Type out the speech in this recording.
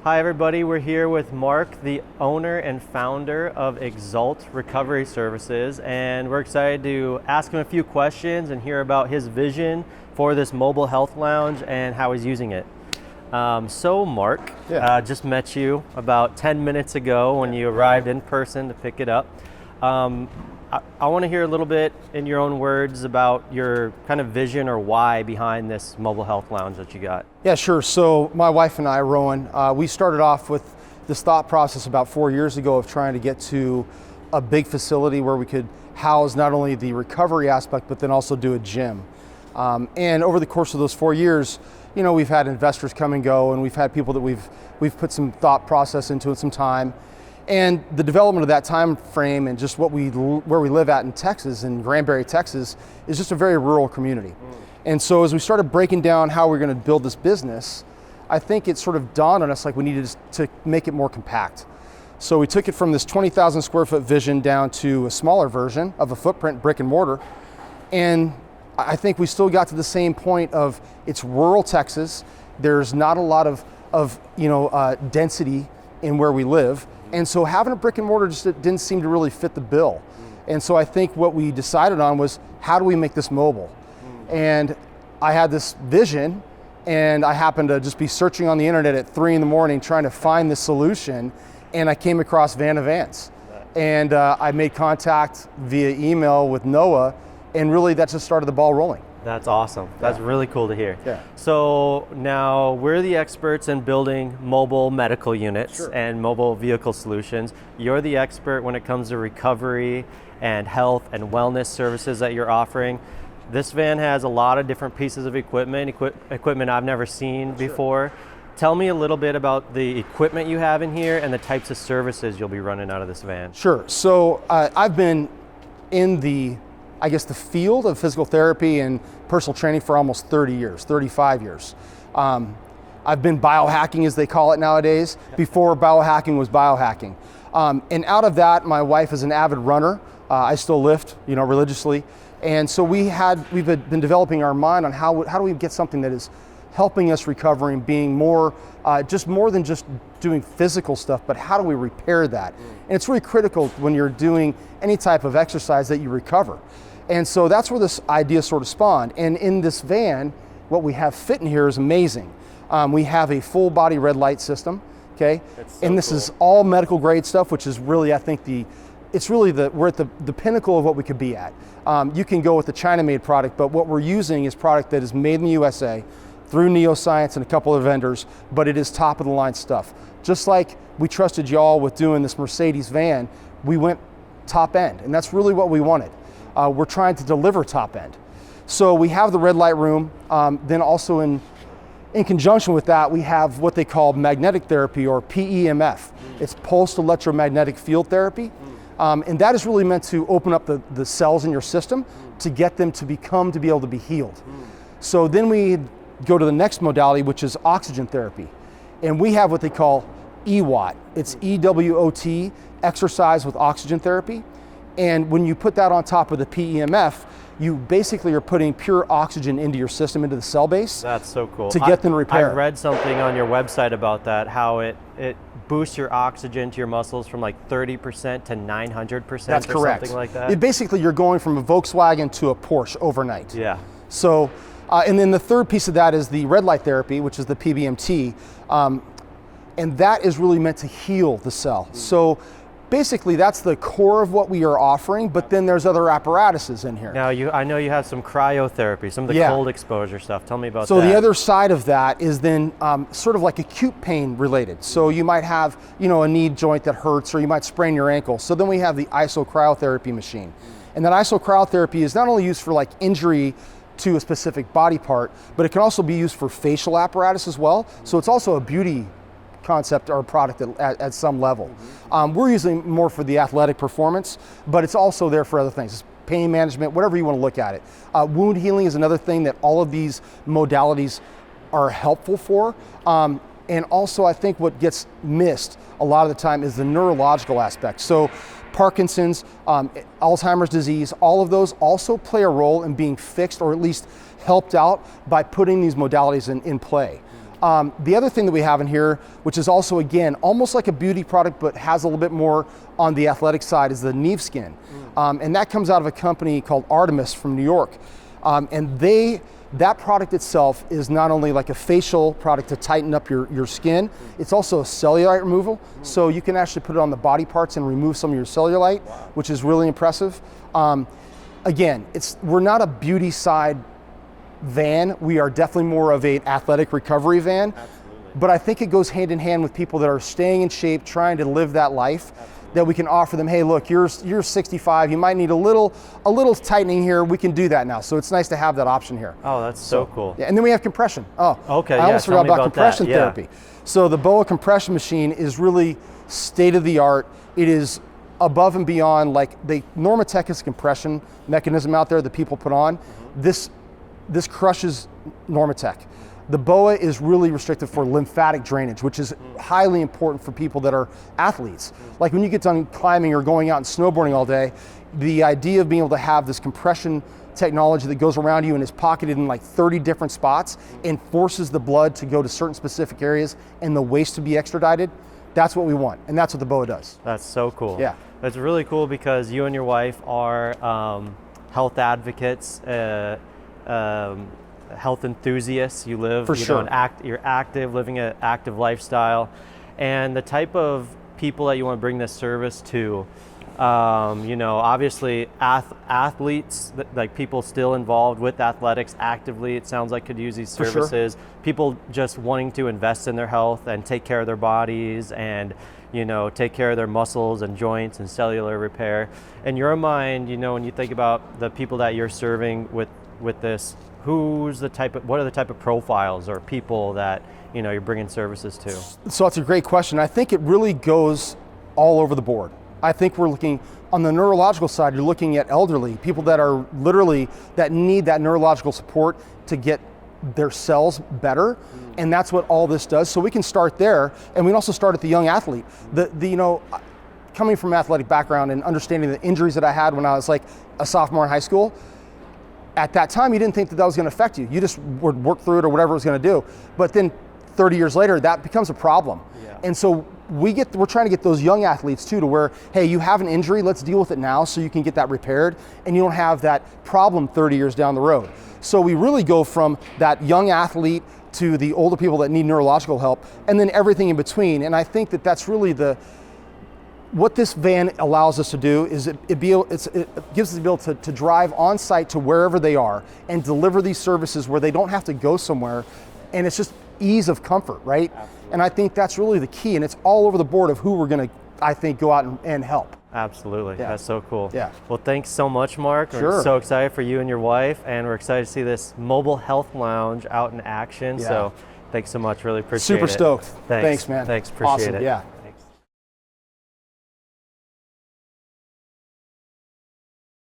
Hi everybody, we're here with Mark, the owner and founder of Exalt Recovery Services, and we're excited to ask him a few questions and hear about his vision for this mobile health lounge and how he's using it. So Mark, just met you about 10 minutes ago when you arrived in person to pick it up. I want to hear a little bit in your own words about your kind of vision or why behind this mobile health lounge that you got. Yeah, sure. So my wife and I, Rowan, we started off with this thought process about 4 years ago of trying to get to a big facility where we could house not only the recovery aspect, but then also do a gym. And over the course of those 4 years, you know, we've had investors come and go, and we've had people that we've put some thought process into and some time. And the development of that time frame and just where we live at in Texas, in Granbury, Texas, is just a very rural community. And so as we started breaking down how we're going to build this business, I think it sort of dawned on us like we needed to make it more compact. So we took it from this 20,000 square foot vision down to a smaller version of a footprint, brick and mortar. And I think we still got to the same point of it's rural Texas. There's not a lot of density in where we live. And so having a brick and mortar just didn't seem to really fit the bill. And so I think what we decided on was, how do we make this mobile? And I had this vision, and I happened to just be searching on the internet at 3 in the morning trying to find the solution, and I came across Van of Vans. And I made contact via email with Noah, and really that just started the ball rolling. That's awesome. That's really cool to hear. Yeah. So now we're the experts in building mobile medical units Sure. and mobile vehicle solutions. You're the expert when it comes to recovery and health and wellness services that you're offering. This van has a lot of different pieces of equipment I've never seen before. Tell me a little bit about the equipment you have in here and the types of services you'll be running out of this van. Sure. So I've been in the field of physical therapy and personal training for almost 30 years, 35 years. I've been biohacking, as they call it nowadays, before biohacking was biohacking. And out of that, my wife is an avid runner. I still lift, religiously. And so we've been developing our mind on how do we get something that is helping us recover and being more than just doing physical stuff, but how do we repair that? And it's really critical when you're doing any type of exercise that you recover. And so that's where this idea sort of spawned. And in this van, what we have fit in here is amazing. We have a full body red light system, okay? And this is all medical grade stuff, which is really, I think we're at the pinnacle of what we could be at. You can go with the China-made product, but what we're using is product that is made in the USA through Neoscience and a couple of vendors, but it is top of the line stuff. Just like we trusted y'all with doing this Mercedes van, we went top end, and that's really what we wanted. We're trying to deliver top end. So we have the red light room, then also in conjunction with that, we have what they call magnetic therapy, or PEMF. It's pulsed electromagnetic field therapy. And that is really meant to open up the cells in your system to get them to be able to be healed. So then we go to the next modality, which is oxygen therapy. And we have what they call EWOT. It's EWOT, exercise with oxygen therapy. And when you put that on top of the PEMF, you basically are putting pure oxygen into your system, into the cell base. That's so cool. To get them repaired. I read something on your website about that, how it boosts your oxygen to your muscles from like 30% to 900%. That's correct. Something like that. Basically, you're going from a Volkswagen to a Porsche overnight. Yeah. So, and then the third piece of that is the red light therapy, which is the PBMT. And that is really meant to heal the cell. So basically that's the core of what we are offering, but then there's other apparatuses in here. Now, I know you have some cryotherapy, some of the cold exposure stuff. Tell me about that. So the other side of that is then sort of like acute pain related. So you might have, a knee joint that hurts, or you might sprain your ankle. So then we have the isocryotherapy machine. And that isocryotherapy is not only used for like injury to a specific body part, but it can also be used for facial apparatus as well. So it's also a beauty concept or product at some level. We're using more for the athletic performance, but it's also there for other things. It's pain management, whatever you want to look at it. Wound healing is another thing that all of these modalities are helpful for. And also I think what gets missed a lot of the time is the neurological aspect. So Parkinson's, Alzheimer's disease, all of those also play a role in being fixed or at least helped out by putting these modalities in play. The other thing that we have in here, which is also, again, almost like a beauty product, but has a little bit more on the athletic side, is the Neve Skin. And that comes out of a company called Artemis from New York. And that product itself is not only like a facial product to tighten up your skin, it's also a cellulite removal. So you can actually put it on the body parts and remove some of your cellulite, which is really impressive. Again, we're not a beauty side van. We are definitely more of an athletic recovery van. Absolutely. But I think it goes hand in hand with people that are staying in shape, trying to live that life. Absolutely. That we can offer them, hey, look, you're 65, you might need a little tightening here. We can do that now. So it's nice to have that option here. Oh, that's so cool. Yeah, and then we have compression. Oh, okay. I almost forgot about compression that. therapy. So the BOA compression machine is really state of the art. It is above and beyond, like Normatec is a compression mechanism out there that people put on. This crushes Normatec. The BOA is really restricted for lymphatic drainage, which is highly important for people that are athletes. Like when you get done climbing or going out and snowboarding all day, the idea of being able to have this compression technology that goes around you and is pocketed in like 30 different spots and forces the blood to go to certain specific areas and the waste to be extradited, that's what we want. And that's what the BOA does. That's so cool. Yeah. It's really cool because you and your wife are health advocates, health enthusiasts. You live, sure. You're active, living an active lifestyle, and the type of people that you want to bring this service to. Obviously athletes, like people still involved with athletics actively, it sounds like could use these services. Sure. People just wanting to invest in their health and take care of their bodies and take care of their muscles and joints and cellular repair. In your mind, when you think about the people that you're serving with this, what are the type of profiles or people that you're bringing services to? So that's a great question. I think it really goes all over the board. I think we're looking on the neurological side, you're looking at elderly, people that are literally, that need that neurological support to get their cells better. And that's what all this does. So we can start there, and we can also start at the young athlete. Coming from an athletic background and understanding the injuries that I had when I was like a sophomore in high school, at that time you didn't think that was going to affect you. You just would work through it or whatever it was going to do. But then 30 years later, that becomes a problem. Yeah. And so we're trying to get those young athletes too to where, hey, you have an injury, let's deal with it now so you can get that repaired and you don't have that problem 30 years down the road. So we really go from that young athlete to the older people that need neurological help and then everything in between. And I think that that's really what this van allows us to do is it gives us the ability to drive on site to wherever they are and deliver these services where they don't have to go somewhere, and it's just ease of comfort, right? Absolutely. And I think that's really the key, and it's all over the board of who we're going to, I think, go out and help. Absolutely. Yeah. That's so cool. Yeah. Well, thanks so much, Mark. Sure. We're so excited for you and your wife, and we're excited to see this mobile health lounge out in action. Yeah. So thanks so much. Really appreciate it. Super stoked. Thanks, man. Thanks. Appreciate awesome. it. Yeah.